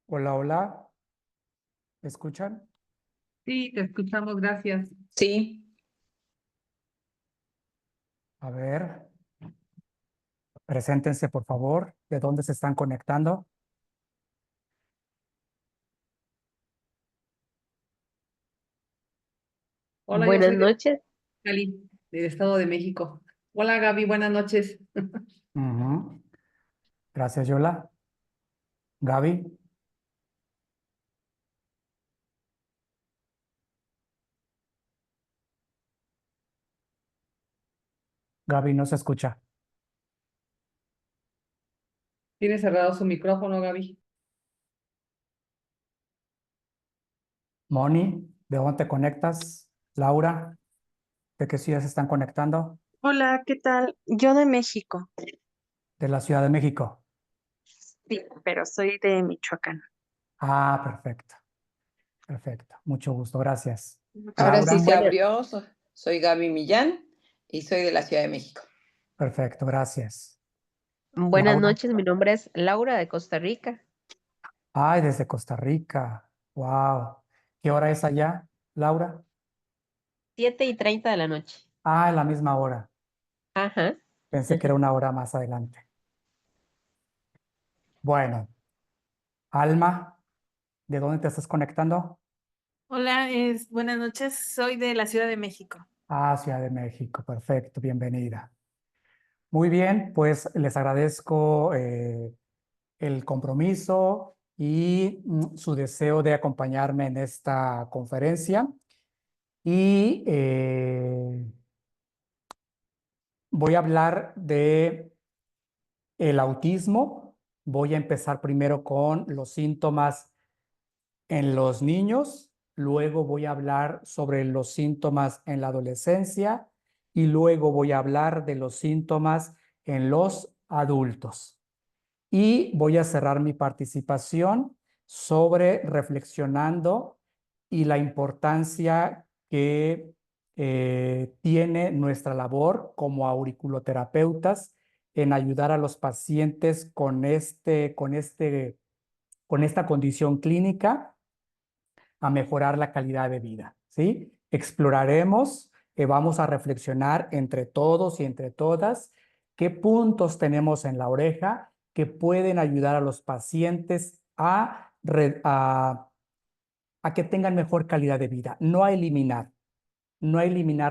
Hola, hola, ¿me escuchan? Sí, te escuchamos, gracias. Sí, A ver, preséntense por favor, ¿de dónde se están conectando? Hola, yo Buenas soy de noches. Cali, del Estado de México. Hola, Gaby, buenas noches. Ujú. Gracias, Yola. Gaby, Gaby no se escucha. Tiene cerrado su micrófono, Gaby. Moni, ¿de dónde te conectas? Laura, ¿de qué ciudad se están conectando? Hola, ¿qué tal? Yo de México. De la Ciudad de México. Sí, pero soy de Michoacán. Ah, perfecto, perfecto. Mucho gusto, gracias. ahora sí Laura, se Buenas, abrió. Soy Gaby Millán y soy de la Ciudad de México. perfecto, gracias. buenas Laura, noches, mi nombre es Laura de Costa Rica. ay, desde Costa Rica. Wow. ¿Qué hora es allá, Laura? 7:30 de la noche. Ah, en la misma hora. Ajá. Pensé que era una hora más adelante. Bueno, Alma, ¿de dónde te estás conectando? Hola, buenas noches. Soy de la Ciudad de México. Ah, Ciudad de México, perfecto, bienvenida. Muy bien, pues les agradezco el compromiso y su deseo de acompañarme en esta conferencia. Y voy a hablar de el autismo. Voy a empezar primero con los síntomas en los niños, luego voy a hablar sobre los síntomas en la adolescencia y luego voy a hablar de los síntomas en los adultos. Y voy a cerrar mi participación sobre reflexionando y la importancia que tiene nuestra labor como auriculoterapeutas en ayudar a los pacientes con esta condición clínica a mejorar la calidad de vida, ¿sí? Exploraremos, vamos a reflexionar entre todos y entre todas qué puntos tenemos en la oreja que pueden ayudar a los pacientes a que tengan mejor calidad de vida, no a eliminar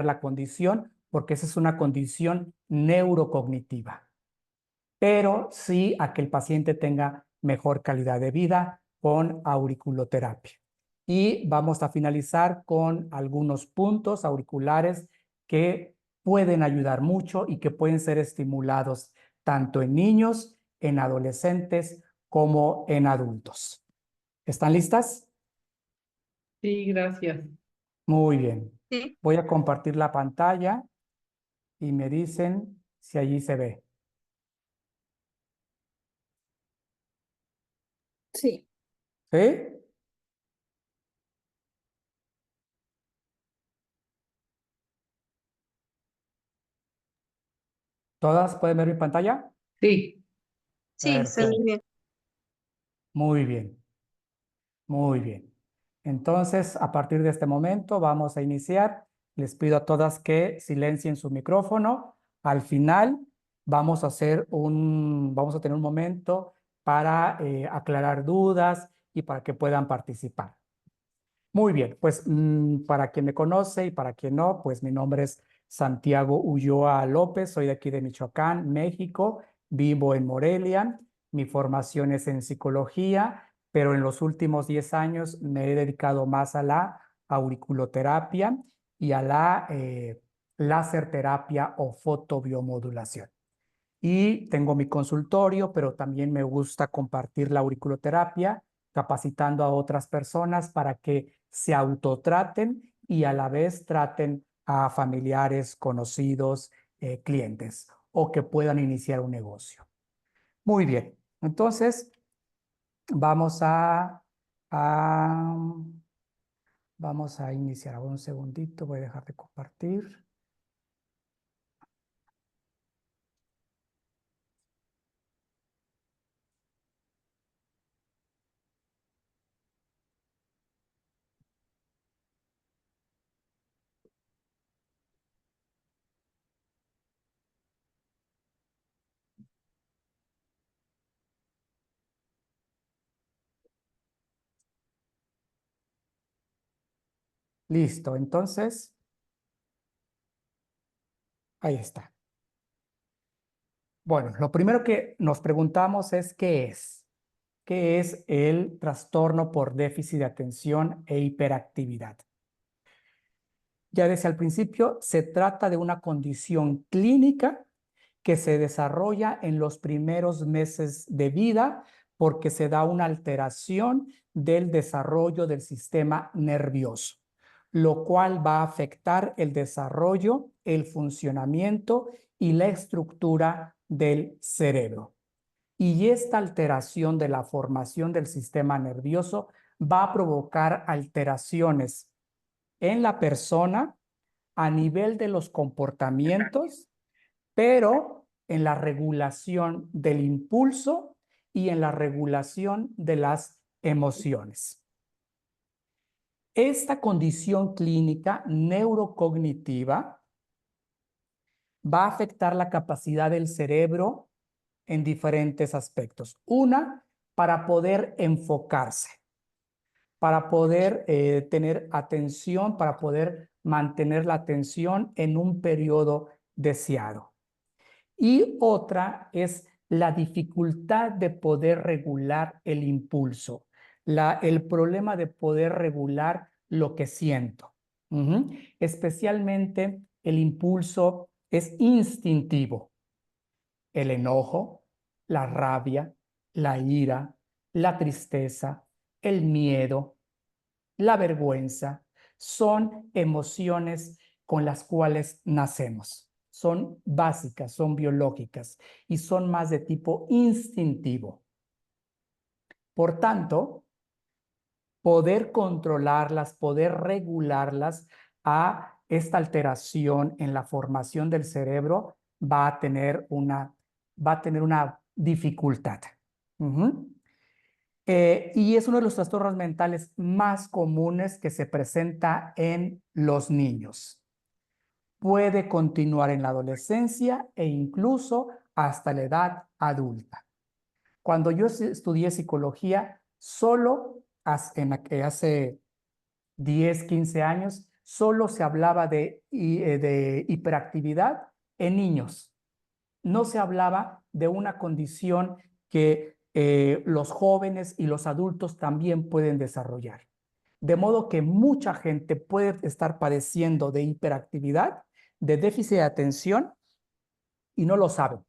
la condición, porque esa es una condición neurocognitiva, pero sí a que el paciente tenga mejor calidad de vida con auriculoterapia. Y vamos a finalizar con algunos puntos auriculares que pueden ayudar mucho y que pueden ser estimulados tanto en niños, en adolescentes, como en adultos. ¿Están listas? Sí, gracias. Muy bien. Sí, Voy a compartir la pantalla y me dicen si allí se ve. Sí. ¿Sí? ¿Todas pueden ver mi pantalla? Sí, sí, se ve Perfecto. bien. Muy bien, muy bien. Entonces, a partir de este momento vamos a iniciar. Les pido a todas que silencien su micrófono. Al final vamos a tener un momento para aclarar dudas y para que puedan participar. Muy bien, pues para quien me conoce y para quien no, pues mi nombre es Santiago Ulloa López, soy de aquí de Michoacán, México, vivo en Morelia, mi formación es en psicología, pero en los últimos 10 años me he dedicado más a la auriculoterapia y a la láser terapia o fotobiomodulación. Y tengo mi consultorio, pero también me gusta compartir la auriculoterapia, capacitando a otras personas para que se autotraten y a la vez traten a familiares, conocidos, clientes o que puedan iniciar un negocio. Muy bien, entonces vamos a, vamos a iniciar. Un segundito, voy a dejar de compartir. Listo, entonces, ahí está. Bueno, lo primero que nos preguntamos es ¿qué es? ¿Qué es el trastorno por déficit de atención e hiperactividad? Ya desde al principio, se trata de una condición clínica que se desarrolla en los primeros meses de vida porque se da una alteración del desarrollo del sistema nervioso, lo cual va a afectar el desarrollo, el funcionamiento y la estructura del cerebro. Y esta alteración de la formación del sistema nervioso va a provocar alteraciones en la persona a nivel de los comportamientos, pero en la regulación del impulso y en la regulación de las emociones. Esta condición clínica neurocognitiva va a afectar la capacidad del cerebro en diferentes aspectos. Una, para poder enfocarse, para poder tener atención, para poder mantener la atención en un periodo deseado. Y otra es la dificultad de poder regular el impulso, el problema de poder regular lo que siento. Especialmente el impulso es instintivo. El enojo, la rabia, la ira, la tristeza, el miedo, la vergüenza, son emociones con las cuales nacemos. Son básicas, son biológicas y son más de tipo instintivo. Por tanto, poder controlarlas, poder regularlas a esta alteración en la formación del cerebro va a tener una dificultad. Y es uno de los trastornos mentales más comunes que se presenta en los niños. Puede continuar en la adolescencia e incluso hasta la edad adulta. Cuando yo estudié psicología, solo hace 10, 15 años, solo se hablaba de hiperactividad en niños. No se hablaba de una condición que los jóvenes y los adultos también pueden desarrollar. De modo que mucha gente puede estar padeciendo de hiperactividad, de déficit de atención y no lo saben.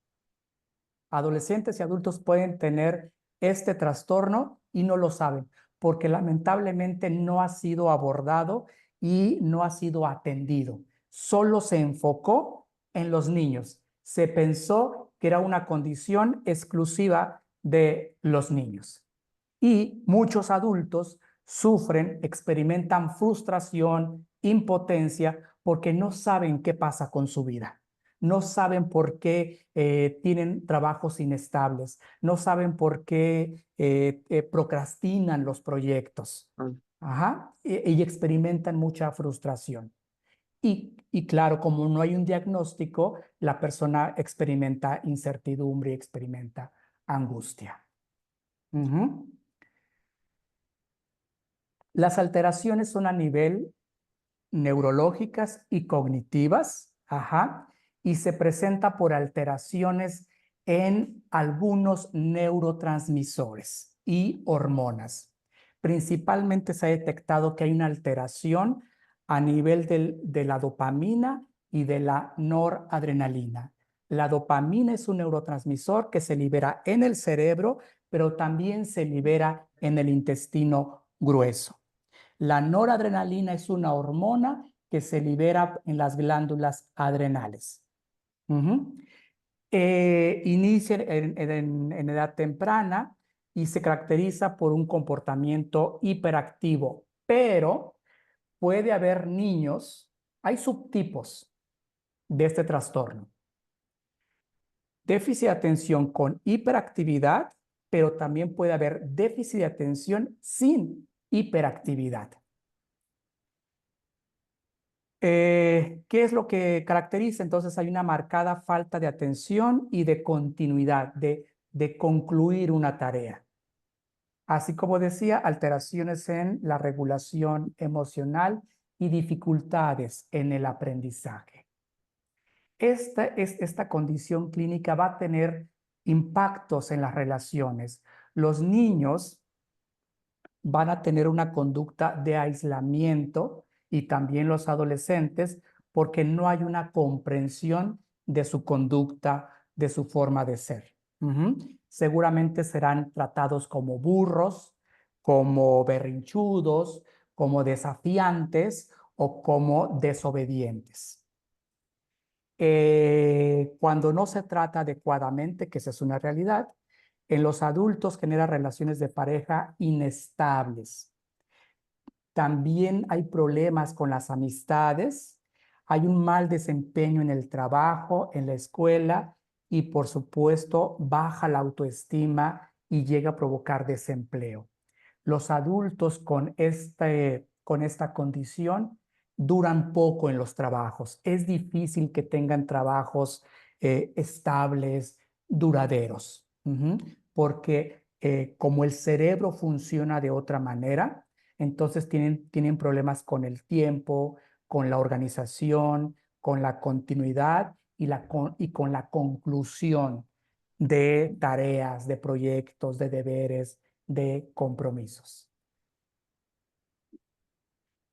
Adolescentes y adultos pueden tener este trastorno y no lo saben, porque lamentablemente no ha sido abordado y no ha sido atendido. Solo se enfocó en los niños. Se pensó que era una condición exclusiva de los niños. Y muchos adultos sufren, experimentan frustración, impotencia, porque no saben qué pasa con su vida. No saben por qué tienen trabajos inestables, no saben por qué procrastinan los proyectos. Y experimentan mucha frustración. Y claro, como no hay un diagnóstico, la persona experimenta incertidumbre y experimenta angustia. Las alteraciones son a nivel neurológicas y cognitivas, y se presenta por alteraciones en algunos neurotransmisores y hormonas. Principalmente se ha detectado que hay una alteración a nivel de la dopamina y de la noradrenalina. La dopamina es un neurotransmisor que se libera en el cerebro, pero también se libera en el intestino grueso. La noradrenalina es una hormona que se libera en las glándulas adrenales. Inicia en edad temprana y se caracteriza por un comportamiento hiperactivo, pero puede haber niños, hay subtipos de este trastorno. Déficit de atención con hiperactividad, pero también puede haber déficit de atención sin hiperactividad. ¿Qué es lo que caracteriza? Entonces hay una marcada falta de atención y de continuidad, de concluir una tarea. Así como decía, alteraciones en la regulación emocional y dificultades en el aprendizaje. Esta condición clínica va a tener impactos en las relaciones. Los niños van a tener una conducta de aislamiento y también los adolescentes porque no hay una comprensión de su conducta, de su forma de ser. Seguramente serán tratados como burros, como berrinchudos, como desafiantes o como desobedientes. Cuando no se trata adecuadamente, que esa es una realidad, en los adultos genera relaciones de pareja inestables. También hay problemas con las amistades, hay un mal desempeño en el trabajo, en la escuela y por supuesto baja la autoestima y llega a provocar desempleo. Los adultos con esta condición duran poco en los trabajos. Es difícil que tengan trabajos estables, duraderos, porque como el cerebro funciona de otra manera, entonces tienen problemas con el tiempo, con la organización, con la continuidad y con la conclusión de tareas, de proyectos, de deberes, de compromisos.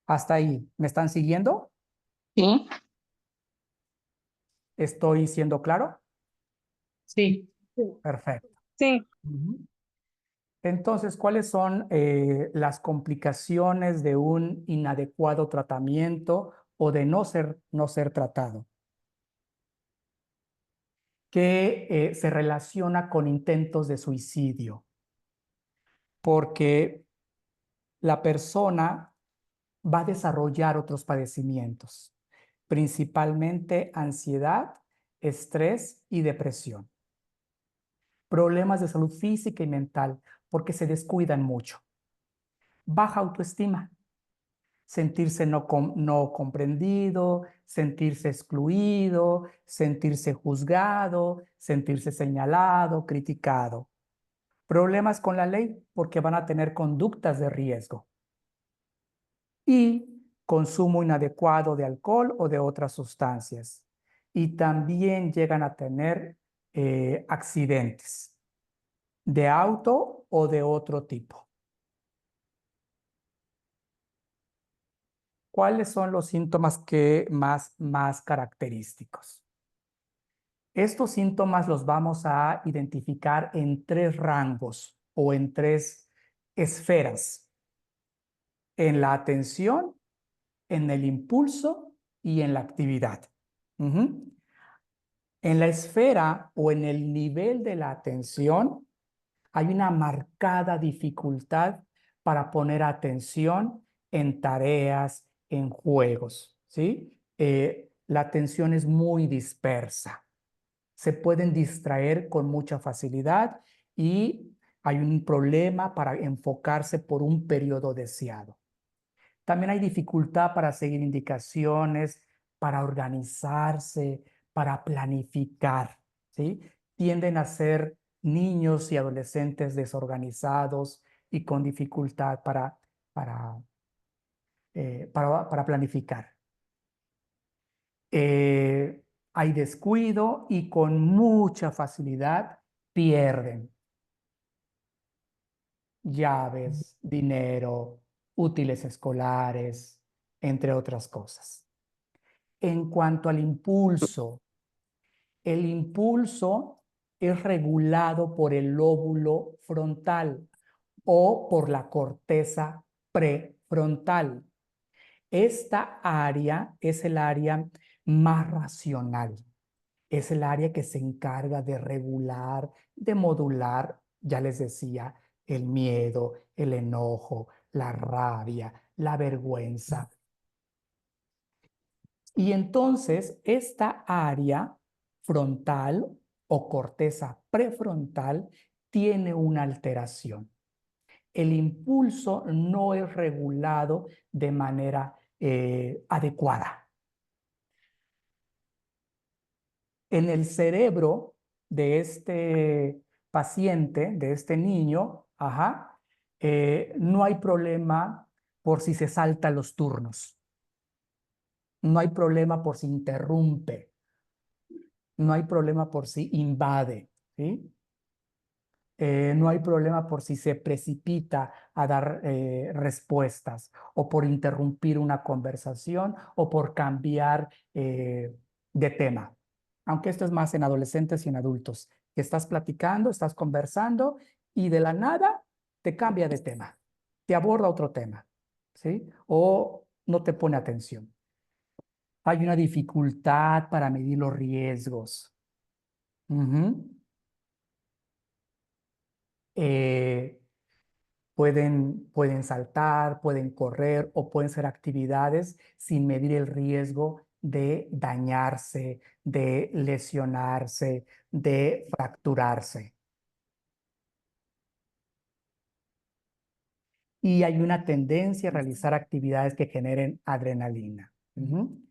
Hasta ahí, ¿me están siguiendo? Sí. ¿Estoy siendo claro? Sí. Perfecto. Sí. Entonces, ¿cuáles son las complicaciones de un inadecuado tratamiento o de no ser tratado? Que se relaciona con intentos de suicidio, porque la persona va a desarrollar otros padecimientos, principalmente ansiedad, estrés y depresión. Problemas de salud física y mental, porque se descuidan mucho. Baja autoestima, sentirse no comprendido, sentirse excluido, sentirse juzgado, sentirse señalado, criticado. Problemas con la ley, porque van a tener conductas de riesgo. Y consumo inadecuado de alcohol o de otras sustancias. Y también llegan a tener accidentes de auto o de otro tipo. ¿Cuáles son los síntomas más característicos? Estos síntomas los vamos a identificar en 3 rangos o en 3 esferas: en la atención, en el impulso y en la actividad. En la esfera o en el nivel de la atención hay una marcada dificultad para poner atención en tareas, en juegos, ¿sí? La atención es muy dispersa. Se pueden distraer con mucha facilidad y hay un problema para enfocarse por un periodo deseado. También hay dificultad para seguir indicaciones, para organizarse, para planificar, ¿sí? Tienden a ser niños y adolescentes desorganizados y con dificultad para planificar. Hay descuido y con mucha facilidad pierden llaves, dinero, útiles escolares, entre otras cosas. En cuanto al impulso, el impulso es regulado por el lóbulo frontal o por la corteza prefrontal. Esta área es el área más racional. Es el área que se encarga de regular, de modular, ya les decía, el miedo, el enojo, la rabia, la vergüenza. Y entonces esta área frontal o corteza prefrontal tiene una alteración. El impulso no es regulado de manera adecuada. En el cerebro de este paciente, de este niño, no hay problema por si se saltan los turnos. No hay problema por si interrumpe. No hay problema por si invade, ¿sí? No hay problema por si se precipita a dar respuestas o por interrumpir una conversación o por cambiar de tema. Aunque esto es más en adolescentes y en adultos, que estás platicando, estás conversando y de la nada te cambia de tema, te aborda otro tema, ¿sí? O no te pone atención. Hay una dificultad para medir los riesgos. Ujú. Eh, pueden saltar, pueden correr o pueden ser actividades sin medir el riesgo de dañarse, de lesionarse, de fracturarse. Y hay una tendencia a realizar actividades que generen adrenalina. Ujú.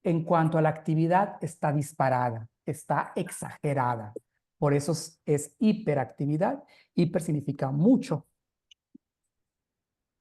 En cuanto a la actividad, está disparada, está exagerada. Por eso es hiperactividad. Hiper significa mucho.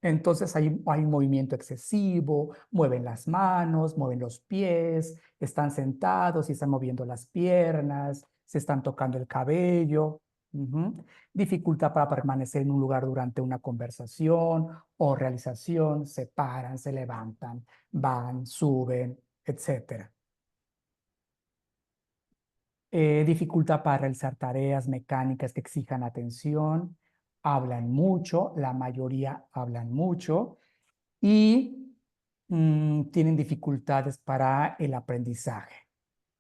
Entonces hay movimiento excesivo, mueven las manos, mueven los pies, están sentados y están moviendo las piernas, se están tocando el cabello. Ujú. Dificultad para permanecer en un lugar durante una conversación o realización, se paran, se levantan, van, suben, etc. Dificultad para realizar tareas mecánicas que exijan atención, hablan mucho, la mayoría hablan mucho y tienen dificultades para el aprendizaje.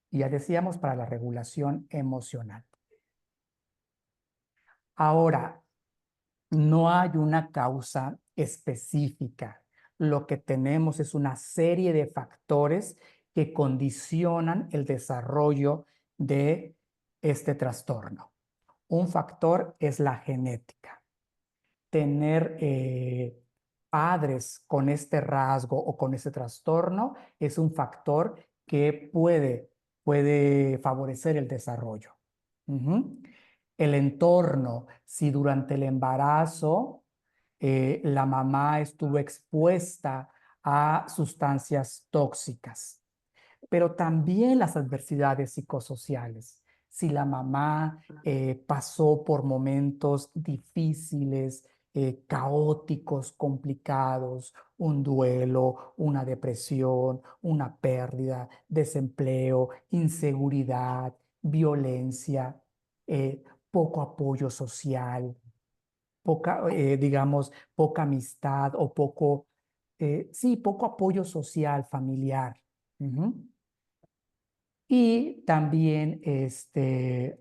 Y ya decíamos, para la regulación emocional. Ahora, no hay una causa específica. Lo que tenemos es una serie de factores que condicionan el desarrollo de este trastorno. Un factor es la genética. Tener padres con este rasgo o con este trastorno es un factor que puede favorecer el desarrollo. Ujú. El entorno, si durante el embarazo la mamá estuvo expuesta a sustancias tóxicas, pero también las adversidades psicosociales. Si la mamá pasó por momentos difíciles, caóticos, complicados, un duelo, una depresión, una pérdida, desempleo, inseguridad, violencia, poco apoyo social, digamos, poca amistad o poco apoyo social, familiar. Ujú. Y también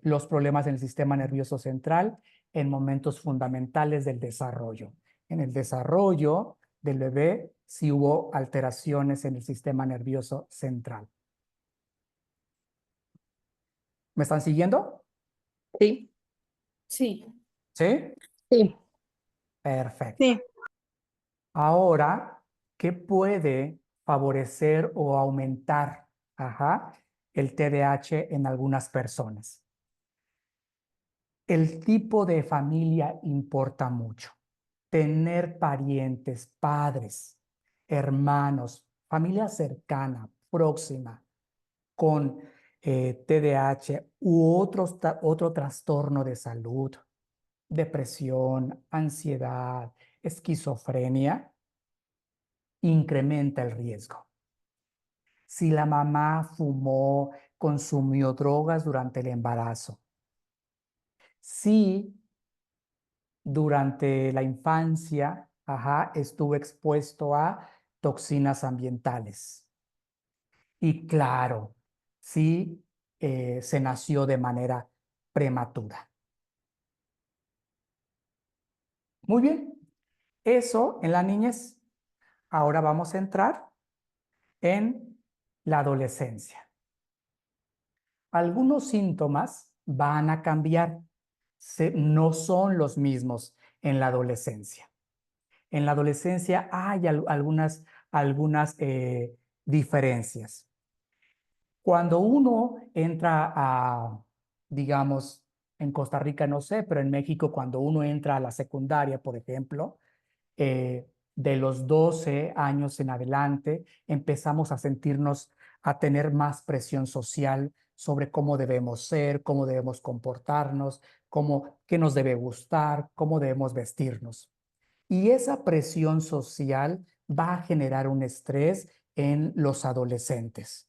los problemas en el sistema nervioso central en momentos fundamentales del desarrollo. En el desarrollo del bebé, sí hubo alteraciones en el sistema nervioso central. ¿Me están siguiendo? Sí. Sí. ¿Sí? Sí. Perfecto. Sí. Ahora, ¿qué puede favorecer o aumentar el TDAH en algunas personas? El tipo de familia importa mucho. Tener parientes, padres, hermanos, familia cercana, próxima, con TDAH u otro trastorno de salud, depresión, ansiedad, esquizofrenia, incrementa el riesgo. Si la mamá fumó, consumió drogas durante el embarazo, si durante la infancia, estuvo expuesto a toxinas ambientales. Y claro, si se nació de manera prematura. Muy bien, eso en la niñez. Ahora vamos a entrar en la adolescencia. Algunos síntomas van a cambiar, no son los mismos en la adolescencia. En la adolescencia hay algunas diferencias. Cuando uno entra digamos, en Costa Rica no sé, pero en México cuando uno entra a la secundaria, por ejemplo, de los 12 años en adelante, empezamos a sentirnos, a tener más presión social sobre cómo debemos ser, cómo debemos comportarnos, qué nos debe gustar, cómo debemos vestirnos. Y esa presión social va a generar un estrés en los adolescentes.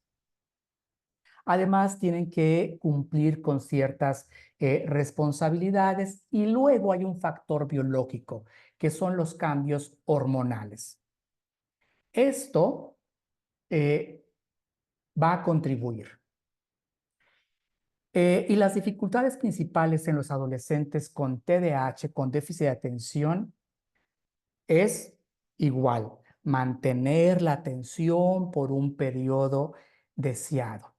Además, tienen que cumplir con ciertas responsabilidades y luego hay un factor biológico, que son los cambios hormonales. Esto va a contribuir. Y las dificultades principales en los adolescentes con TDAH, con déficit de atención, es igual, mantener la atención por un periodo deseado.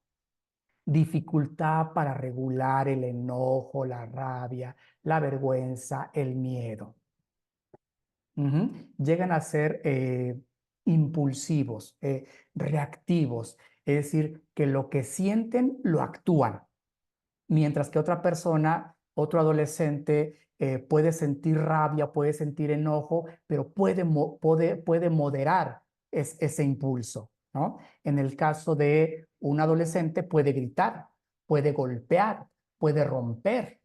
Dificultad para regular el enojo, la rabia, la vergüenza, el miedo. Llegan a ser impulsivos, reactivos, es decir, que lo que sienten lo actúan, mientras que otra persona, otro adolescente, puede sentir rabia, puede sentir enojo, pero puede moderar ese impulso, ¿no? En el caso de un adolescente puede gritar, puede golpear, puede romper.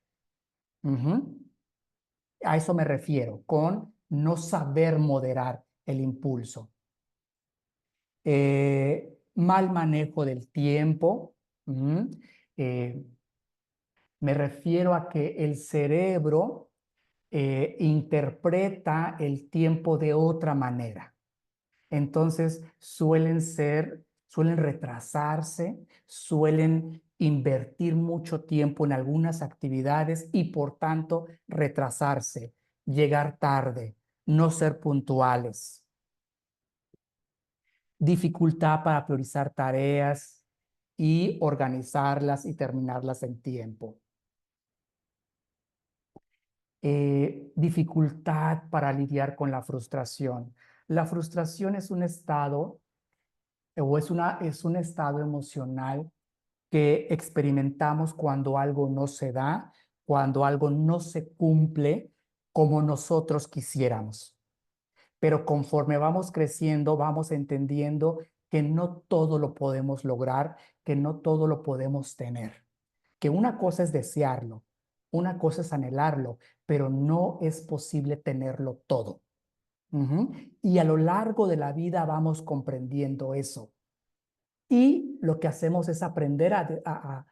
A eso me refiero, con no saber moderar el impulso. Mal manejo del tiempo. Me refiero a que el cerebro interpreta el tiempo de otra manera. Entonces suelen retrasarse, suelen invertir mucho tiempo en algunas actividades y por tanto retrasarse, llegar tarde, no ser puntuales. Dificultad para priorizar tareas y organizarlas y terminarlas en tiempo. Dificultad para lidiar con la frustración. La frustración es un estado es un estado emocional que experimentamos cuando algo no se da, cuando algo no se cumple como nosotros quisiéramos. Pero conforme vamos creciendo, vamos entendiendo que no todo lo podemos lograr, que no todo lo podemos tener. Que una cosa es desearlo, una cosa es anhelarlo, pero no es posible tenerlo todo. Y a lo largo de la vida vamos comprendiendo eso. Y lo que hacemos es aprender a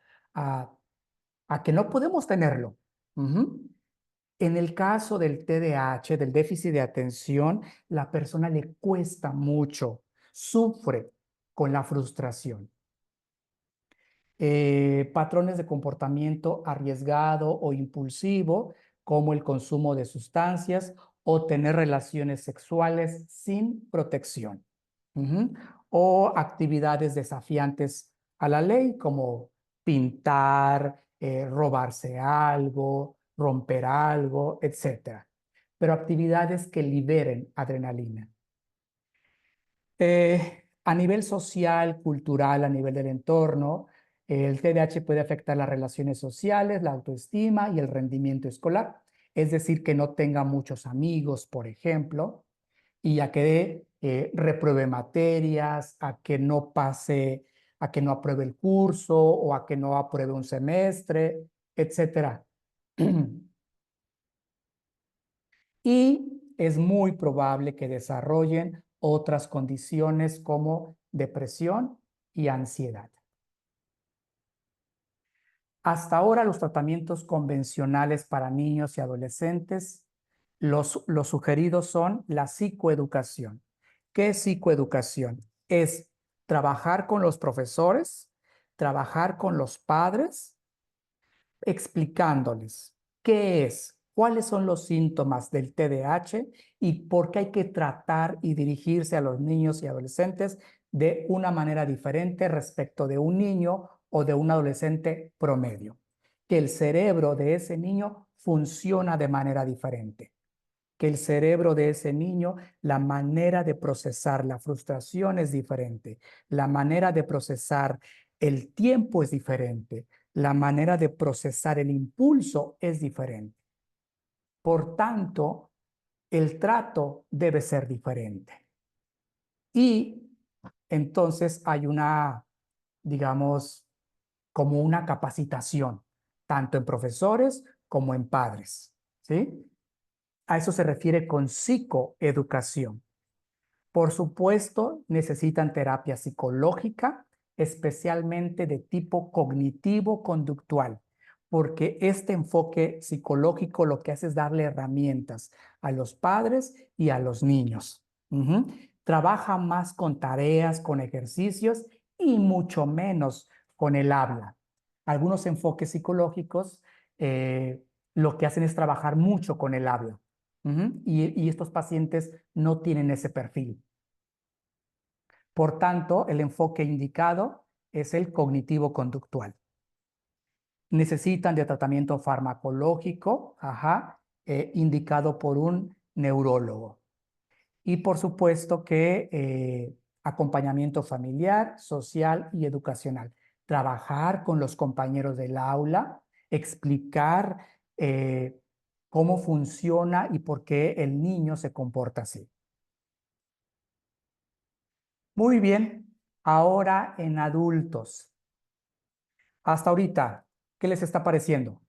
que no podemos tenerlo. En el caso del TDAH, del déficit de atención, la persona le cuesta mucho, sufre con la frustración. Patrones de comportamiento arriesgado o impulsivo, como el consumo de sustancias o tener relaciones sexuales sin protección. O actividades desafiantes a la ley, como pintar, robarse algo, romper algo, etc. Pero actividades que liberen adrenalina. A nivel social, cultural, a nivel del entorno, el TDAH puede afectar las relaciones sociales, la autoestima y el rendimiento escolar. Es decir, que no tenga muchos amigos, por ejemplo, y a que repruebe materias, a que no pase, a que no apruebe el curso o a que no apruebe un semestre, etc. Y es muy probable que desarrollen otras condiciones como depresión y ansiedad. Hasta ahora los tratamientos convencionales para niños y adolescentes, los sugeridos son la psicoeducación. ¿Qué es psicoeducación? Es trabajar con los profesores, trabajar con los padres, explicándoles qué es, cuáles son los síntomas del TDAH y por qué hay que tratar y dirigirse a los niños y adolescentes de una manera diferente respecto de un niño o de un adolescente promedio. Que el cerebro de ese niño funciona de manera diferente. Que el cerebro de ese niño, la manera de procesar la frustración es diferente. La manera de procesar el tiempo es diferente. La manera de procesar el impulso es diferente. Por tanto, el trato debe ser diferente. Y entonces hay una, digamos, como una capacitación, tanto en profesores como en padres, ¿sí? A eso se refiere con psicoeducación. Por supuesto, necesitan terapia psicológica, especialmente de tipo cognitivo-conductual, porque este enfoque psicológico lo que hace es darle herramientas a los padres y a los niños. Trabaja más con tareas, con ejercicios y mucho menos con el habla. Algunos enfoques psicológicos lo que hacen es trabajar mucho con el habla. Y estos pacientes no tienen ese perfil. Por tanto, el enfoque indicado es el cognitivo-conductual. Necesitan de tratamiento farmacológico, indicado por un neurólogo. Y por supuesto que acompañamiento familiar, social y educacional. Trabajar con los compañeros del aula, explicar cómo funciona y por qué el niño se comporta así. Muy bien, ahora en adultos. Hasta ahorita, ¿qué les está pareciendo?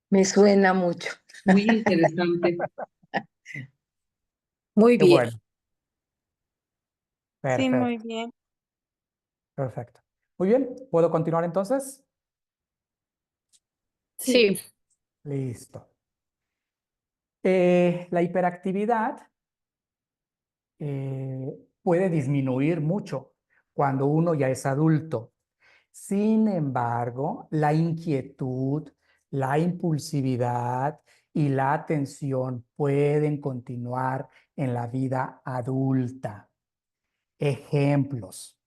Me suena mucho. Muy interesante. Muy Qué bien. bueno. Sí, muy Perfecto, bien. perfecto. Muy bien, ¿puedo continuar entonces? Sí. Listo. La hiperactividad puede disminuir mucho cuando uno ya es adulto. Sin embargo, la inquietud, la impulsividad y la atención pueden continuar en la vida adulta. Ejemplos.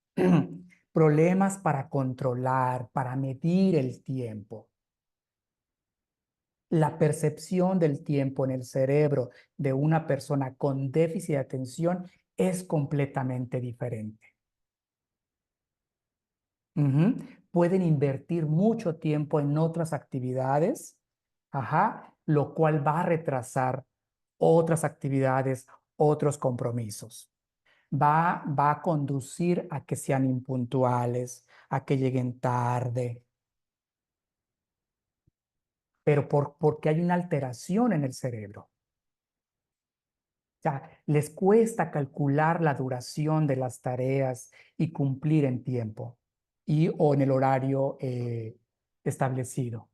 Problemas para controlar, para medir el tiempo. La percepción del tiempo en el cerebro de una persona con déficit de atención es completamente diferente. Pueden invertir mucho tiempo en otras actividades, lo cual va a retrasar otras actividades, otros compromisos. Va a conducir a que sean impuntuales, a que lleguen tarde, pero porque hay una alteración en el cerebro. O sea, les cuesta calcular la duración de las tareas y cumplir en tiempo o en el horario establecido.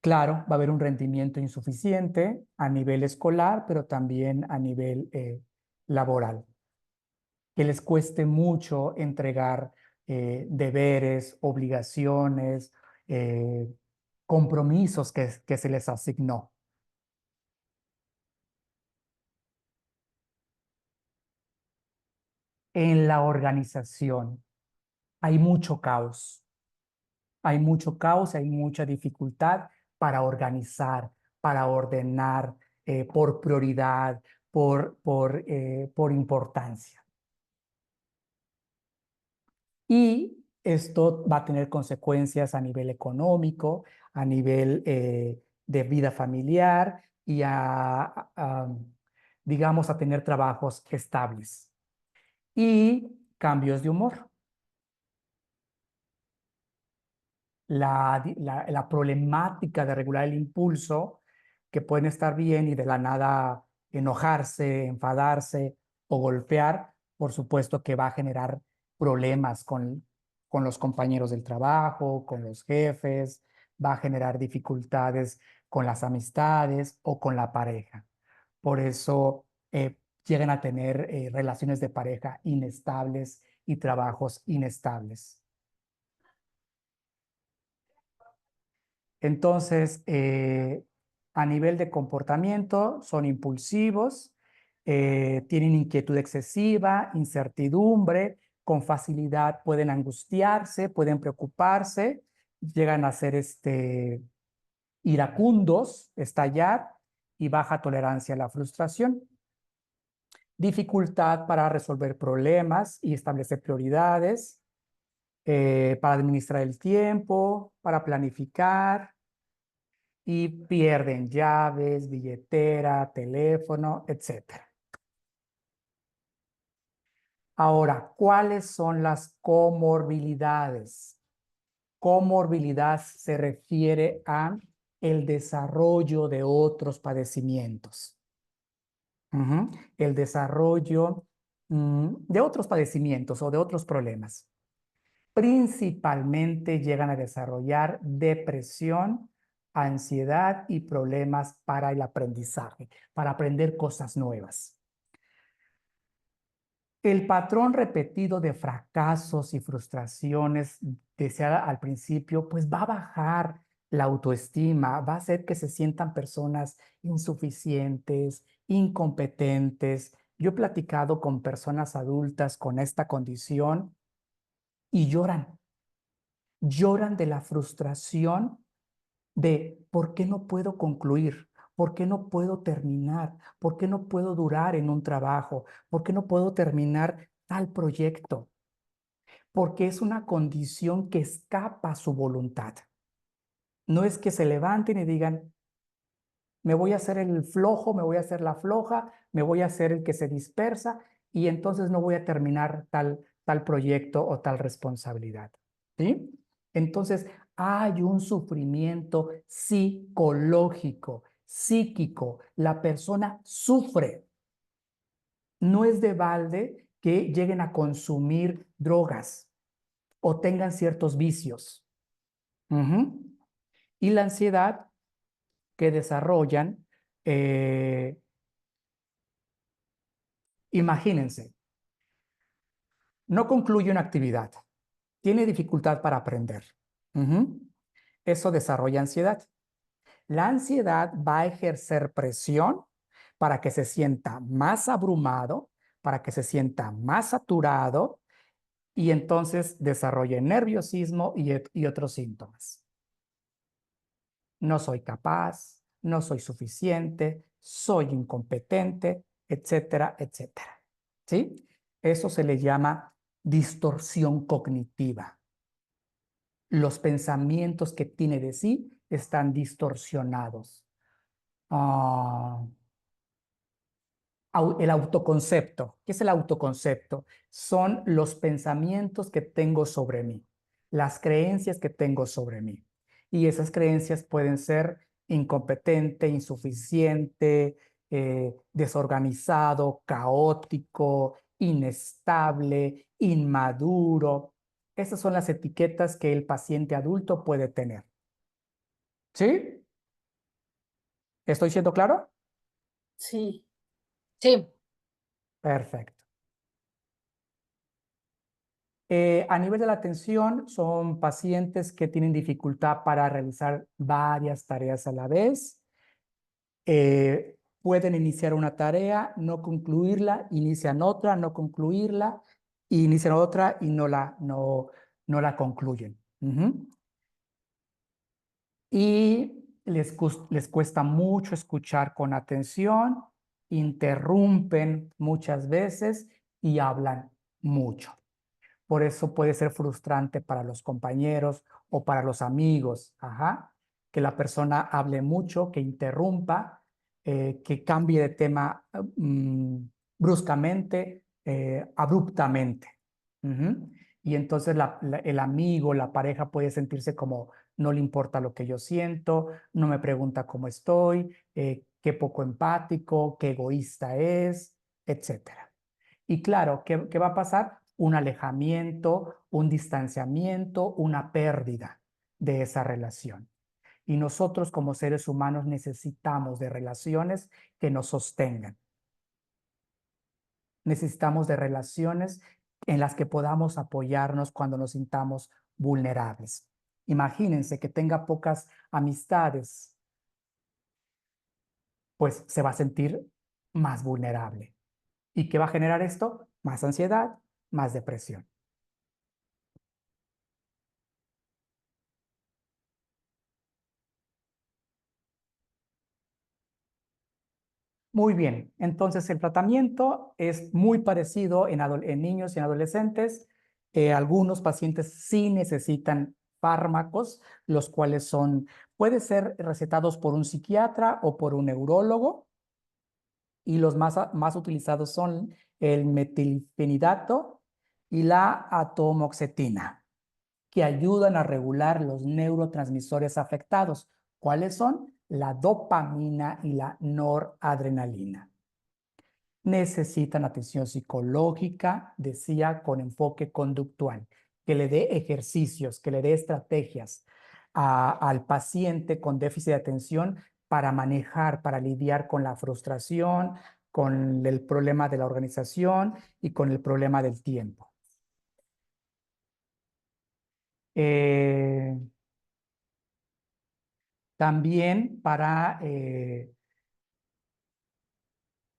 Claro, va a haber un rendimiento insuficiente a nivel escolar, pero también a nivel laboral. Que les cueste mucho entregar deberes, obligaciones, compromisos que se les asignó. En la organización hay mucho caos. Hay mucho caos, hay mucha dificultad para organizar, para ordenar por prioridad, por importancia. Y esto va a tener consecuencias a nivel económico, a nivel de vida familiar y digamos, a tener trabajos estables. Y cambios de humor. La problemática de regular el impulso, que pueden estar bien y de la nada enojarse, enfadarse o golpear, por supuesto que va a generar problemas con los compañeros del trabajo, con los jefes, va a generar dificultades con las amistades o con la pareja. Por eso llegan a tener relaciones de pareja inestables y trabajos inestables. Entonces, a nivel de comportamiento, son impulsivos, tienen inquietud excesiva, incertidumbre, con facilidad pueden angustiarse, pueden preocuparse, llegan a ser iracundos, estallar y baja tolerancia a la frustración. Dificultad para resolver problemas y establecer prioridades. para administrar el tiempo, para planificar y pierden llaves, billetera, teléfono, etc. Ahora, ¿cuáles son las comorbilidades? Comorbilidad se refiere a el desarrollo de otros padecimientos. El desarrollo de otros padecimientos o de otros problemas. Principalmente llegan a desarrollar depresión, ansiedad y problemas para el aprendizaje, para aprender cosas nuevas. El patrón repetido de fracasos y frustraciones deseada al principio, pues va a bajar la autoestima, va a hacer que se sientan personas insuficientes, incompetentes. Yo he platicado con personas adultas con esta condición y lloran. Lloran de la frustración de ¿por qué no puedo concluir? ¿Por qué no puedo terminar? ¿Por qué no puedo durar en un trabajo? ¿Por qué no puedo terminar tal proyecto? Porque es una condición que escapa a su voluntad. No es que se levanten y digan, me voy a hacer el flojo, me voy a hacer la floja, me voy a hacer el que se dispersa y entonces no voy a terminar tal proyecto o tal responsabilidad. ¿Sí? Entonces, hay un sufrimiento psicológico, psíquico. La persona sufre. No es de balde que lleguen a consumir drogas o tengan ciertos vicios. Y la ansiedad que desarrollan, imagínense, no concluye una actividad, tiene dificultad para aprender. Eso desarrolla ansiedad. La ansiedad va a ejercer presión para que se sienta más abrumado, para que se sienta más saturado y entonces desarrolle nerviosismo y otros síntomas. No soy capaz, no soy suficiente, soy incompetente, etcétera, etcétera. ¿Sí? Eso se le llama distorsión cognitiva. Los pensamientos que tiene de sí están distorsionados. El autoconcepto. ¿Qué es el autoconcepto? Son los pensamientos que tengo sobre mí, las creencias que tengo sobre mí. Y esas creencias pueden ser incompetente, insuficiente, desorganizado, caótico, inestable, inmaduro. Esas son las etiquetas que el paciente adulto puede tener. ¿Sí? ¿Estoy siendo claro? Sí. Sí. Perfecto. A nivel de la atención, son pacientes que tienen dificultad para realizar varias tareas a la vez. Pueden iniciar una tarea, no concluirla, inician otra, no concluirla, inician otra y no la concluyen. Y les cuesta mucho escuchar con atención, interrumpen muchas veces y hablan mucho. Por eso puede ser frustrante para los compañeros o para los amigos, que la persona hable mucho, que interrumpa, que cambie de tema bruscamente, abruptamente. Y entonces el amigo, la pareja puede sentirse como no le importa lo que yo siento, no me pregunta cómo estoy, qué poco empático, qué egoísta es, etcétera. Y claro, ¿qué va a pasar? Un alejamiento, un distanciamiento, una pérdida de esa relación. Y nosotros como seres humanos necesitamos de relaciones que nos sostengan. Necesitamos de relaciones en las que podamos apoyarnos cuando nos sintamos vulnerables. Imagínense que tenga pocas amistades, pues se va a sentir más vulnerable. ¿Y qué va a generar esto? Más ansiedad, más depresión. Muy bien, entonces el tratamiento es muy parecido en niños y en adolescentes. Algunos pacientes sí necesitan fármacos, los cuales puede ser recetados por un psiquiatra o por un neurólogo, y los más utilizados son el metilfenidato y la atomoxetina, que ayudan a regular los neurotransmisores afectados. ¿Cuáles son? La dopamina y la noradrenalina. Necesitan atención psicológica, decía, con enfoque conductual, que le dé ejercicios, que le dé estrategias al paciente con déficit de atención para manejar, para lidiar con la frustración, con el problema de la organización y con el problema del tiempo. También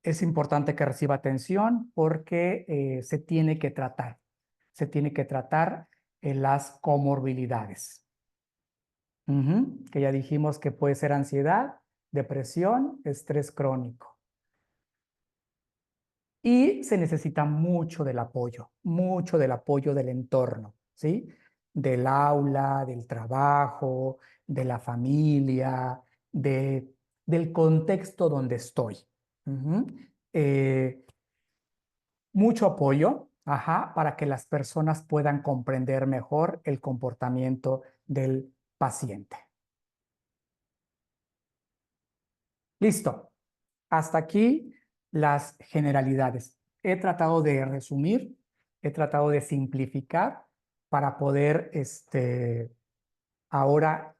es importante que reciba atención porque se tiene que tratar. Se tiene que tratar las comorbilidades. Que ya dijimos que puede ser ansiedad, depresión, estrés crónico. Y se necesita mucho del apoyo del entorno, ¿sí? Del aula, del trabajo, de la familia, del contexto donde estoy. Mucho apoyo, para que las personas puedan comprender mejor el comportamiento del paciente. Listo. Hasta aquí las generalidades. He tratado de resumir, he tratado de simplificar para poder ahora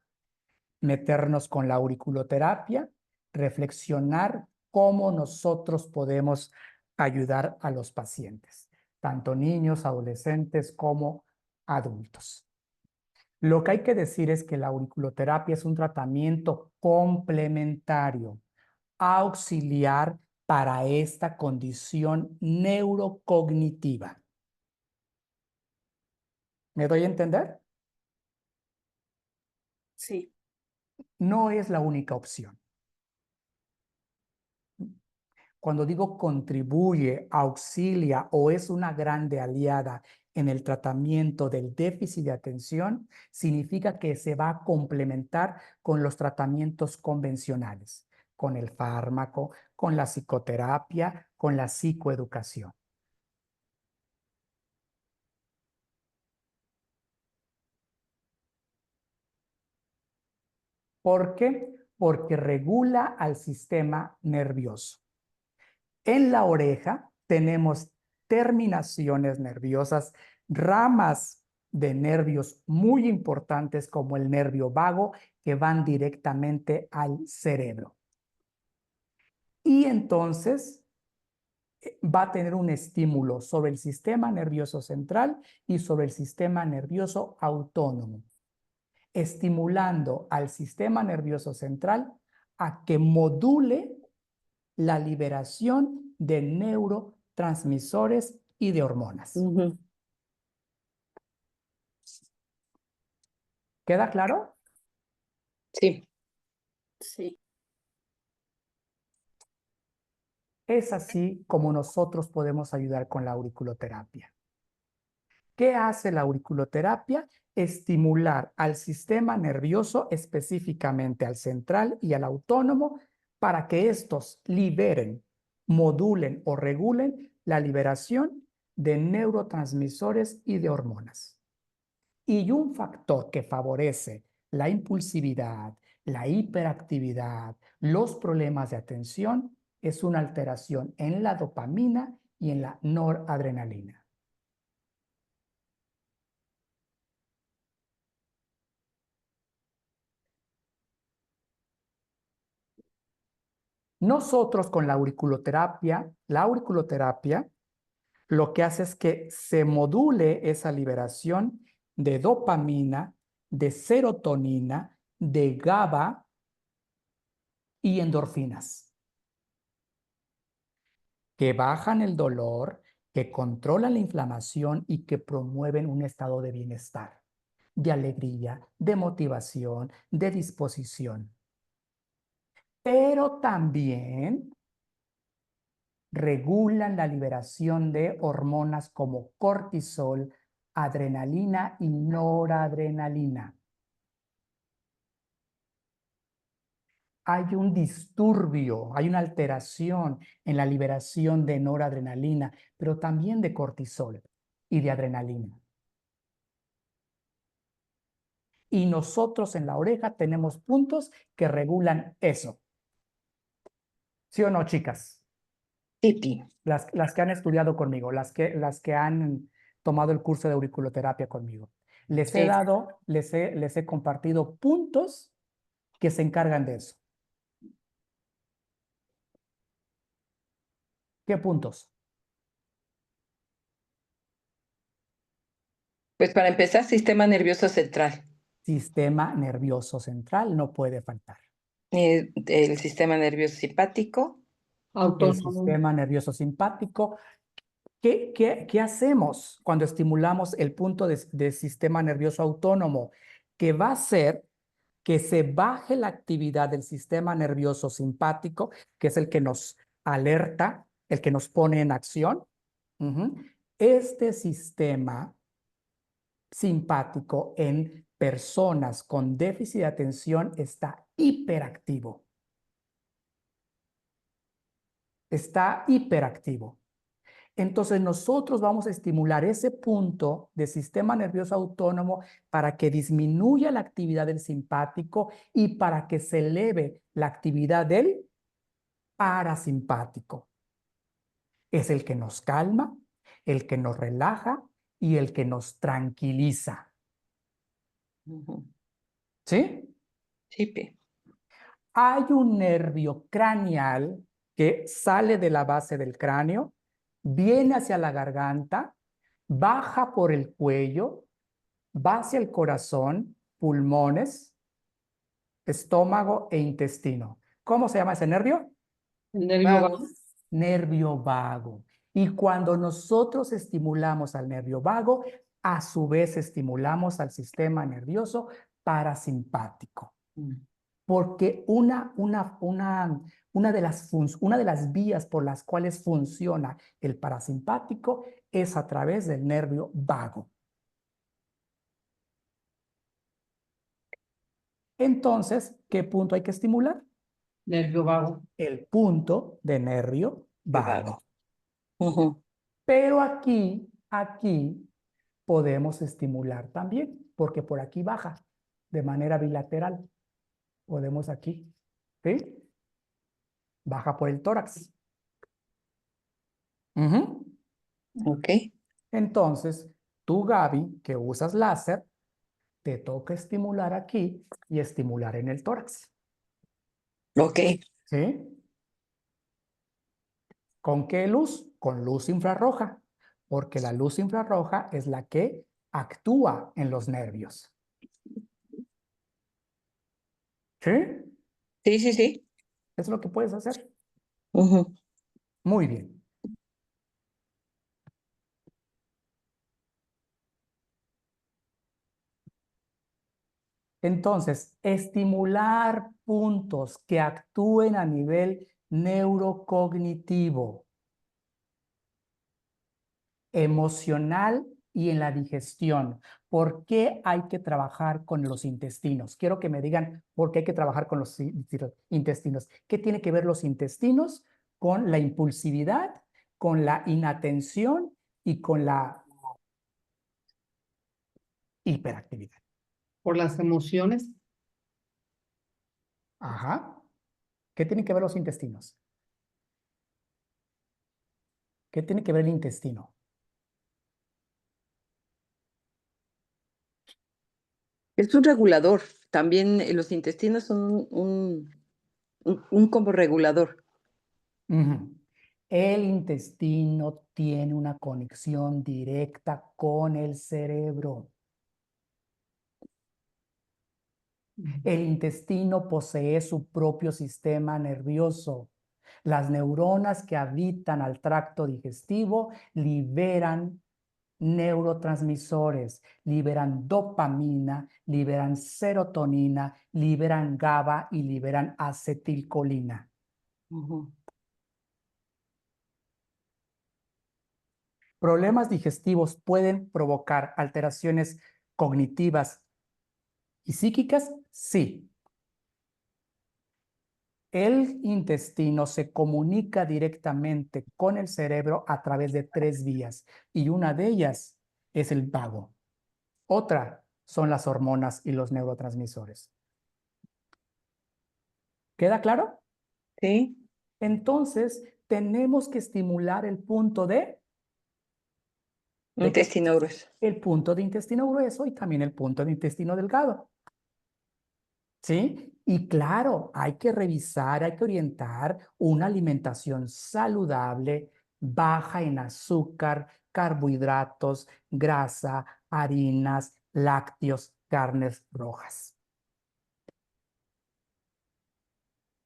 meternos con la auriculoterapia, reflexionar cómo nosotros podemos ayudar a los pacientes, tanto niños, adolescentes como adultos. Lo que hay que decir es que la auriculoterapia es un tratamiento complementario, auxiliar para esta condición neurocognitiva. ¿Me doy a entender? Sí. No es la única opción. Cuando digo contribuye, auxilia o es una grande aliada en el tratamiento del déficit de atención, significa que se va a complementar con los tratamientos convencionales, con el fármaco, con la psicoterapia, con la psicoeducación. ¿Por qué? Porque regula al sistema nervioso. En la oreja tenemos terminaciones nerviosas, ramas de nervios muy importantes como el nervio vago que van directamente al cerebro. Y entonces va a tener un estímulo sobre el sistema nervioso central y sobre el sistema nervioso autónomo, estimulando al sistema nervioso central a que module la liberación de neurotransmisores y de hormonas. ¿Queda claro? Sí. Sí. Es así como nosotros podemos ayudar con la auriculoterapia. ¿Qué hace la auriculoterapia? Estimular al sistema nervioso, específicamente al central y al autónomo, para que estos liberen, modulen o regulen la liberación de neurotransmisores y de hormonas. Y un factor que favorece la impulsividad, la hiperactividad, los problemas de atención, es una alteración en la dopamina y en la noradrenalina. Nosotros con la auriculoterapia lo que hace es que se module esa liberación de dopamina, de serotonina, de GABA y endorfinas, que bajan el dolor, que controlan la inflamación y que promueven un estado de bienestar, de alegría, de motivación, de disposición. Pero también regulan la liberación de hormonas como cortisol, adrenalina y noradrenalina. Hay un disturbio, hay una alteración en la liberación de noradrenalina, pero también de cortisol y de adrenalina. Y nosotros en la oreja tenemos puntos que regulan eso. ¿Sí o no, chicas? Sí. Las que han estudiado conmigo, las que han tomado el curso de auriculoterapia conmigo. Les he Sí. dado, les he compartido puntos que se encargan de eso. ¿Qué puntos? Pues para empezar, sistema nervioso central. Sistema nervioso central no puede faltar. El sistema nervioso simpático. El Autónomo. sistema nervioso simpático. ¿Qué hacemos cuando estimulamos el punto de sistema nervioso autónomo? Que va a hacer que se baje la actividad del sistema nervioso simpático, que es el que nos alerta, el que nos pone en acción. Este sistema simpático en personas con déficit de atención está hiperactivo. Está hiperactivo. Entonces nosotros vamos a estimular ese punto de sistema nervioso autónomo para que disminuya la actividad del simpático y para que se eleve la actividad del parasimpático. Es el que nos calma, el que nos relaja y el que nos tranquiliza. ¿Sí? Sí. Hay un nervio craneal que sale de la base del cráneo, viene hacia la garganta, baja por el cuello, va hacia el corazón, pulmones, estómago e intestino. ¿Cómo se llama ese nervio? El nervio vago. Nervio vago. Y cuando nosotros estimulamos al nervio vago, a su vez estimulamos al sistema nervioso parasimpático. Porque una de las vías por las cuales funciona el parasimpático es a través del nervio vago. Entonces, ¿qué punto hay que estimular? Nervio vago. El punto de nervio vago. Pero aquí podemos estimular también, porque por aquí baja de manera bilateral. Podemos aquí, ¿sí? Baja por el tórax. Ok. Entonces, tú, Gaby, que usas láser, te toca estimular aquí y estimular en el tórax. Ok. ¿Sí? ¿Con qué luz? Con luz infrarroja, porque la luz infrarroja es la que actúa en los nervios. ¿Sí? Sí. Es lo que puedes hacer. Ujú. Muy bien. Entonces, estimular puntos que actúen a nivel neurocognitivo, emocional y en la digestión. ¿Por qué hay que trabajar con los intestinos? Quiero que me digan por qué hay que trabajar con los intestinos. ¿Qué tiene que ver los intestinos con la impulsividad, con la inatención y con la hiperactividad? Por las emociones. Ajá. ¿Qué tienen que ver los intestinos? ¿Qué tiene que ver el intestino? Es un regulador. También los intestinos son un como regulador. El intestino tiene una conexión directa con el cerebro. El intestino posee su propio sistema nervioso. Las neuronas que habitan al tracto digestivo liberan neurotransmisores, liberan dopamina, liberan serotonina, liberan GABA y liberan acetilcolina. ¿Problemas digestivos pueden provocar alteraciones cognitivas y psíquicas? Sí. El intestino se comunica directamente con el cerebro a través de 3 vías y una de ellas es el vago. Otra son las hormonas y los neurotransmisores. ¿Queda claro? Sí. Entonces, tenemos que estimular el punto ¿de qué? Intestino grueso. El punto de intestino grueso y también el punto de intestino delgado. ¿Sí? Y claro, hay que revisar, hay que orientar una alimentación saludable, baja en azúcar, carbohidratos, grasa, harinas, lácteos, carnes rojas.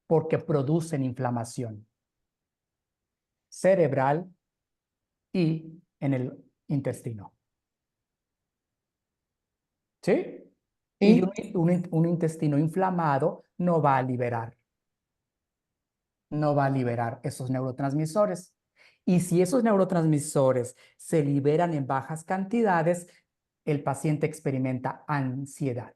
Porque producen inflamación cerebral y en el intestino. ¿Sí? Y Sí. un intestino inflamado no va a liberar esos neurotransmisores. Y si esos neurotransmisores se liberan en bajas cantidades, el paciente experimenta ansiedad.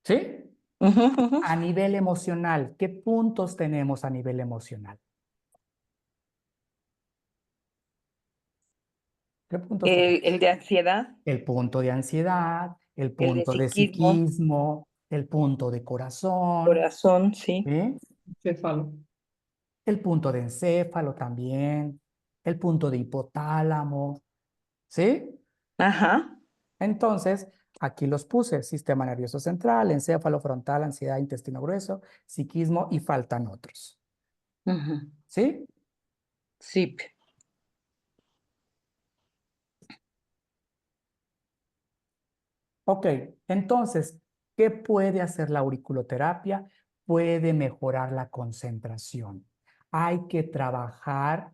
¿Sí? Ujú, ujú. A nivel emocional, ¿qué puntos tenemos a nivel emocional? ¿Qué puntos tenemos? El de ansiedad, El punto de ansiedad, el el de punto de psiquismo, psiquismo, el punto de corazón, corazón, sí. ¿sí? Céfalo. El punto de encéfalo también, el punto de hipotálamo, ¿sí? Ajá. Entonces, aquí los puse: sistema nervioso central, encéfalo frontal, ansiedad, intestino grueso, psiquismo y faltan otros, Ujú. ¿sí? Sí. Ok, entonces, ¿qué puede hacer la auriculoterapia? Puede mejorar la concentración. Hay que trabajar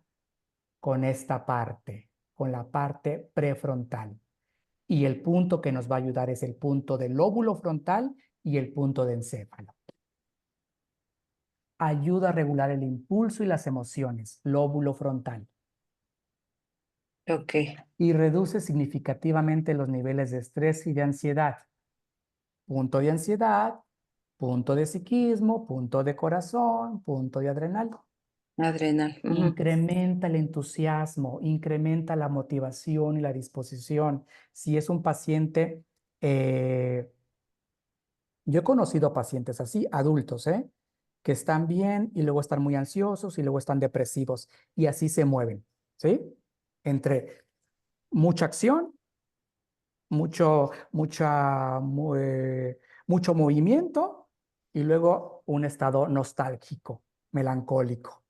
con esta parte, con la parte prefrontal. Y el punto que nos va a ayudar es el punto del lóbulo frontal y el punto de encéfalo. Ayuda a regular el impulso y las emociones, lóbulo frontal. Ok. Y reduce significativamente los niveles de estrés y de ansiedad. Punto de ansiedad, punto de psiquismo, punto de corazón, punto de adrenal. Adrenal. Ujú. Incrementa el entusiasmo, incrementa la motivación y la disposición. Si es un paciente, yo he conocido pacientes así, adultos, que están bien y luego están muy ansiosos y luego están depresivos y así se mueven, ¿sí? Entre mucha acción, mucho movimiento y luego un estado nostálgico, melancólico.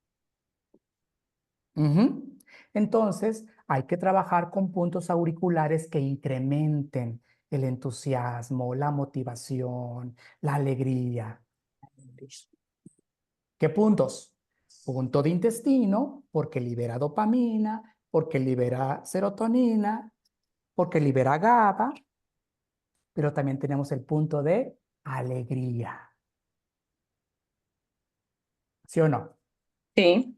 Ujú. Entonces, hay que trabajar con puntos auriculares que incrementen el entusiasmo, la motivación, la alegría. ¿Qué puntos? Punto de intestino, porque libera dopamina, porque libera serotonina, porque libera GABA, pero también tenemos el punto de alegría. ¿Sí o no? Sí.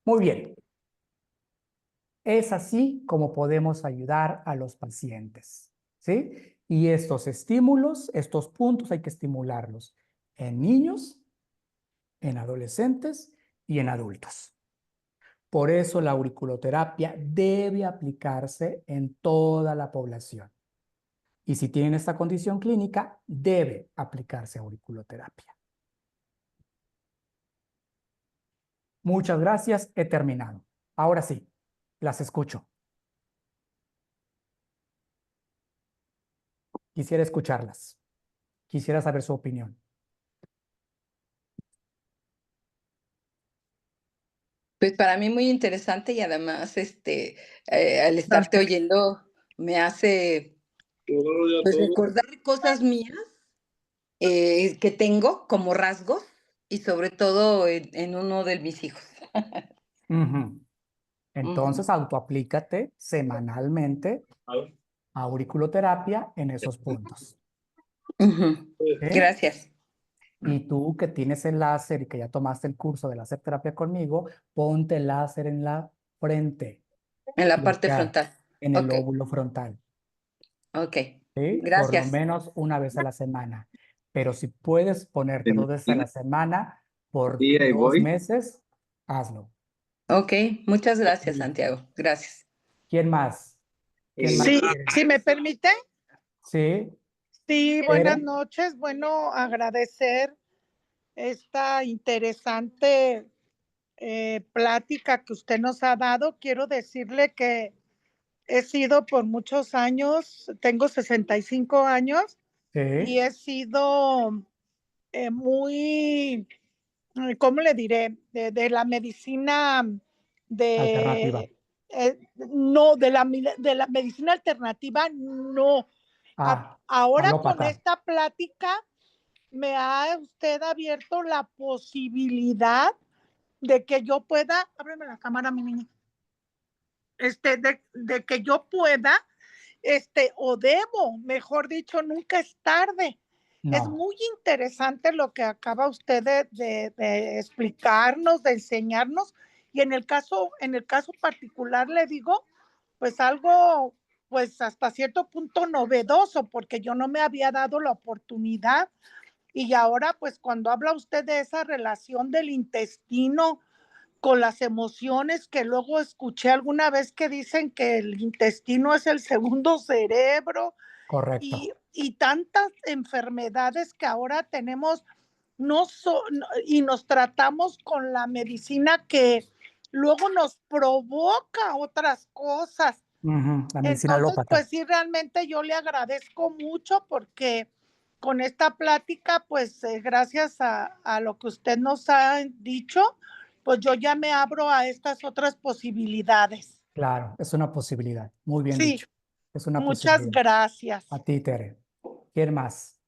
Muy bien. Es así como podemos ayudar a los pacientes, ¿sí? Y estos estímulos, estos puntos hay que estimularlos en niños, en adolescentes y en adultos. Por eso la auriculoterapia debe aplicarse en toda la población. Y si tienen esta condición clínica, debe aplicarse auriculoterapia. Muchas gracias, he terminado. Ahora sí, las escucho. Quisiera escucharlas. Quisiera saber su opinión. Pues para mí muy interesante y además, al estarte oyendo me hace pues recordar cosas mías que tengo como rasgos y sobre todo en uno de mis hijos. Ujú. Entonces, Ujú. autoaplícate semanalmente auriculoterapia en esos puntos. Ujú. ¿Sí? Gracias. Y tú que tienes el láser y que ya tomaste el curso de láser terapia conmigo, ponte el láser en la frente, En la y parte acá, frontal. en el Ok, lóbulo frontal, ok. ¿sí? Por lo Gracias. menos una vez a la semana. Pero si puedes ponerte 2 veces a la semana por Y ahí 2 voy. meses, hazlo. Ok, muchas gracias, Sí. Santiago. Gracias. ¿Quién más? ¿Quién más Sí, quiere? si me permite. Sí, Sí, buenas Tere. noches. Bueno, agradecer esta interesante plática que usted nos ha dado. Quiero decirle que he sido por muchos años, tengo 65 años y Sí, he sido muy, ¿cómo le diré? De la medicina alternativa. no, de la medicina alternativa, no. Ah, Ahora con alópata. esta plática me ha usted abierto la posibilidad de que yo pueda, ábreme la cámara, mi niña, de que yo pueda, o debo, mejor dicho, nunca es tarde. Es No, muy interesante lo que acaba usted de explicarnos, de enseñarnos, y en el caso particular le digo, pues algo, pues hasta cierto punto novedoso, porque yo no me había dado la oportunidad. Y ahora, pues cuando habla usted de esa relación del intestino con las emociones, que luego escuché alguna vez que dicen que el intestino es el segundo cerebro, correcto. y tantas enfermedades que ahora tenemos, y nos tratamos con la medicina que luego nos provoca otras cosas. La medicina Entonces, alópata. pues sí, realmente yo le agradezco mucho porque con esta plática, pues gracias a lo que usted nos ha dicho, pues yo ya me abro a estas otras posibilidades. Claro, es una posibilidad. Muy bien Sí, dicho. Es una muchas posibilidad. gracias. A ti, Tere. ¿Quién más?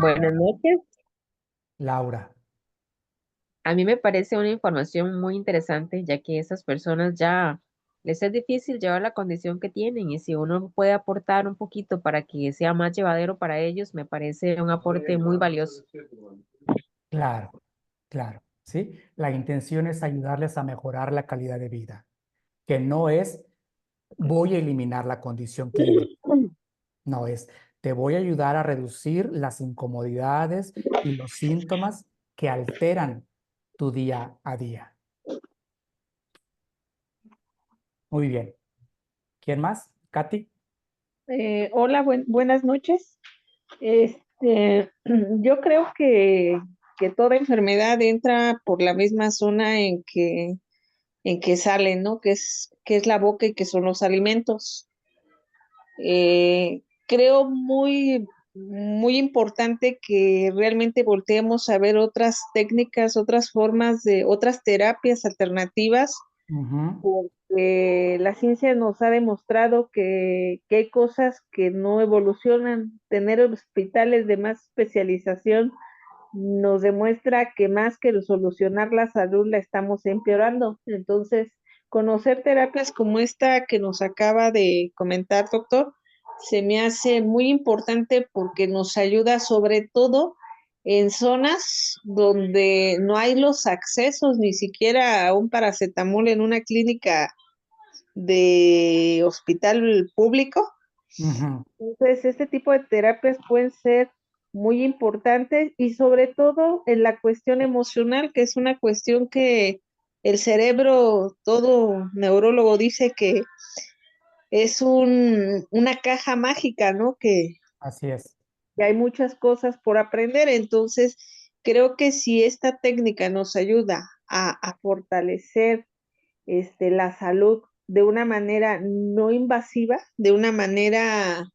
Buenas noches. Laura. A mí me parece una información muy interesante, ya que esas personas ya les es difícil llevar la condición que tienen y si uno puede aportar un poquito para que sea más llevadero para ellos, me parece un aporte muy valioso. Claro, claro. ¿Sí? La intención es ayudarles a mejorar la calidad de vida, que no es voy a eliminar la condición clínica. No es, te voy a ayudar a reducir las incomodidades y los síntomas que alteran tu día a día. Muy bien. ¿Quién más? Katy. Hola, buenas noches. Yo creo que toda enfermedad entra por la misma zona en que sale, ¿no? Que es la boca y que son los alimentos. Creo muy importante que realmente volteemos a ver otras técnicas, otras formas de, otras terapias alternativas porque la ciencia nos ha demostrado que hay cosas que no evolucionan. Tener hospitales de más especialización nos demuestra que más que solucionar la salud la estamos empeorando. Entonces, conocer terapias como esta que nos acaba de comentar, doctor, se me hace muy importante porque nos ayuda sobre todo en zonas donde no hay los accesos ni siquiera a un paracetamol en una clínica de hospital público. Entonces, este tipo de terapias pueden ser muy importantes y sobre todo en la cuestión emocional, que es una cuestión que el cerebro, todo neurólogo dice que es una caja mágica, ¿no? Así es. Que hay muchas cosas por aprender. Entonces, creo que si esta técnica nos ayuda a fortalecer la salud de una manera no invasiva, de una manera,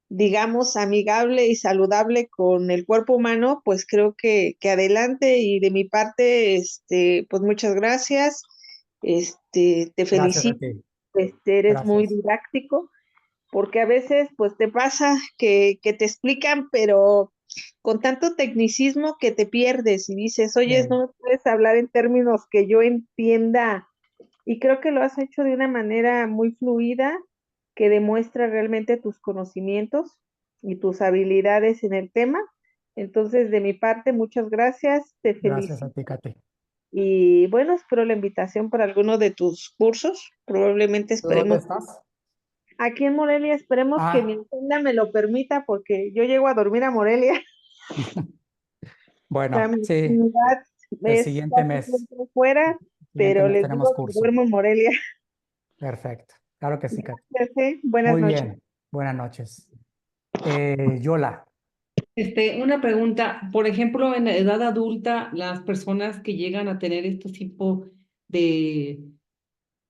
digamos, amigable y saludable con el cuerpo humano, pues creo que adelante y de mi parte, pues muchas gracias, te Gracias a felicito, ti. eres muy Gracias. didáctico, porque a veces pues te pasa que te explican, pero con tanto tecnicismo que te pierdes y dices, oye, no me puedes hablar en términos que yo entienda, y creo que lo has hecho de una manera muy fluida, que demuestra realmente tus conocimientos. y tus habilidades en el tema. Entonces, de mi parte, muchas gracias, te Gracias felicito. a ti, Katy. Y bueno, espero la invitación para alguno de tus cursos. Probablemente ¿Tú dónde esperemos. estás? Aquí en Morelia, esperemos que mi Ah, agenda me lo permita, porque yo llego a dormir a Morelia. La bueno, sí, unidad el es siguiente casi mes. siempre fuera, Siguiente pero mes les tenemos digo que curso. duermo en Morelia. Perfecto. Claro que sí, Katy. Gracias, buenas Muy noches. bien. Buenas noches. Yola. Una pregunta, por ejemplo, en la edad adulta, las personas que llegan a tener estos tipos de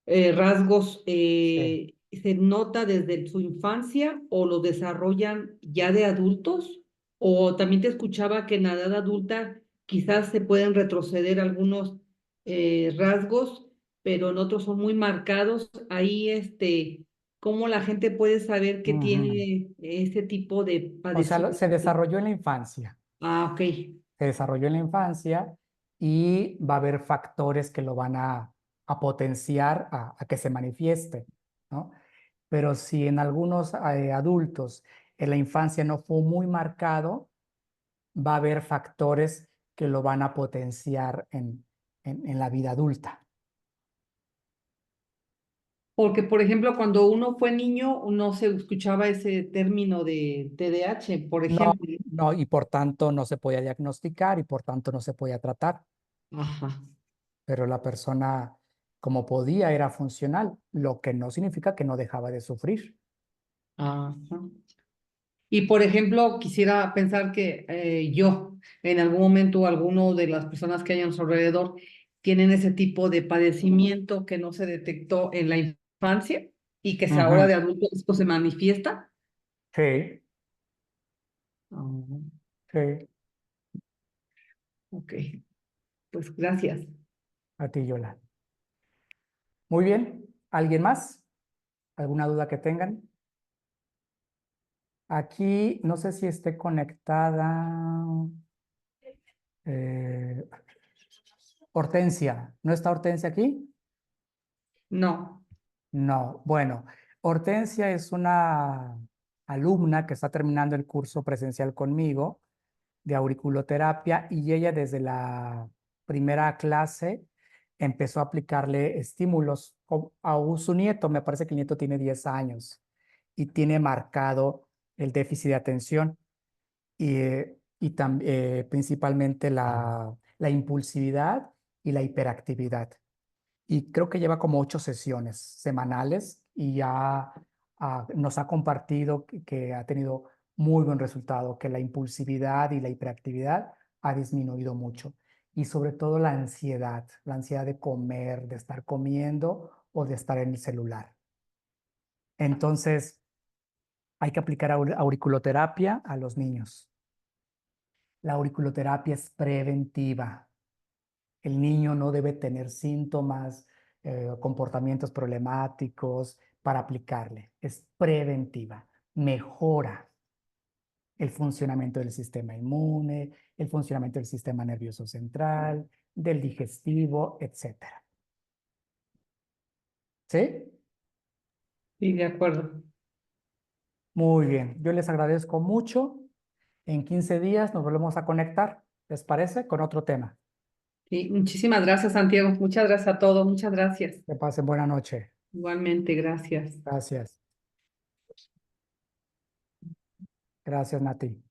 rasgos, Sí. ¿se nota desde su infancia o lo desarrollan ya de adultos? O también te escuchaba que en la edad adulta quizás se pueden retroceder algunos rasgos, pero en otros son muy marcados. Ahí, ¿cómo la gente puede saber que Ujú. tiene ese tipo de O sea, se padecimiento? desarrolló en la infancia. Ah, ok. Se desarrolló en la infancia y va a haber factores que lo van a potenciar a que se manifieste, ¿no? Pero si en algunos adultos en la infancia no fue muy marcado, va a haber factores que lo van a potenciar en la vida adulta. Porque, por ejemplo, cuando uno fue niño, no se escuchaba ese término de TDAH, por No, ejemplo. no, y por tanto no se podía diagnosticar y por tanto no se podía tratar, Ajá. pero la persona como podía era funcional, lo que no significa que no dejaba de sufrir. Ajá. Y por ejemplo, quisiera pensar que yo, en algún momento, alguno de las personas que hay a nuestro alrededor tienen ese tipo de padecimiento que no se detectó en la infancia y que ahora Ujú. de adulto esto se manifiesta. Sí, Ah, sí, ok, pues gracias. a ti, Yola. Muy bien, ¿alguien más? ¿Alguna duda que tengan? Aquí no sé si esté conectada. eh, Hortensia, ¿no está Hortensia aquí? No. No, bueno, Hortensia es una alumna que está terminando el curso presencial conmigo de auriculoterapia y ella desde la primera clase empezó a aplicarle estímulos a su nieto. Me parece que el nieto tiene 10 años y tiene marcado el déficit de atención y principalmente la impulsividad y la hiperactividad. Y creo que lleva como 8 sesiones semanales y ya nos ha compartido que ha tenido muy buen resultado, que la impulsividad y la hiperactividad ha disminuido mucho. Y sobre todo la ansiedad de comer, de estar comiendo o de estar en el celular. Entonces, hay que aplicar auriculoterapia a los niños. La auriculoterapia es preventiva. El niño no debe tener síntomas, comportamientos problemáticos para aplicarle. Es preventiva. Mejora el funcionamiento del sistema inmune, el funcionamiento del sistema nervioso central, del digestivo, etcétera. ¿Sí? Sí, de acuerdo. Muy bien. Yo les agradezco mucho. En 15 días nos volvemos a conectar, ¿les parece? Con otro tema. Sí, muchísimas gracias, Santiago. Muchas gracias a todos. Muchas gracias. Que pasen buena noche. Igualmente, gracias. Gracias. Gracias, Nati.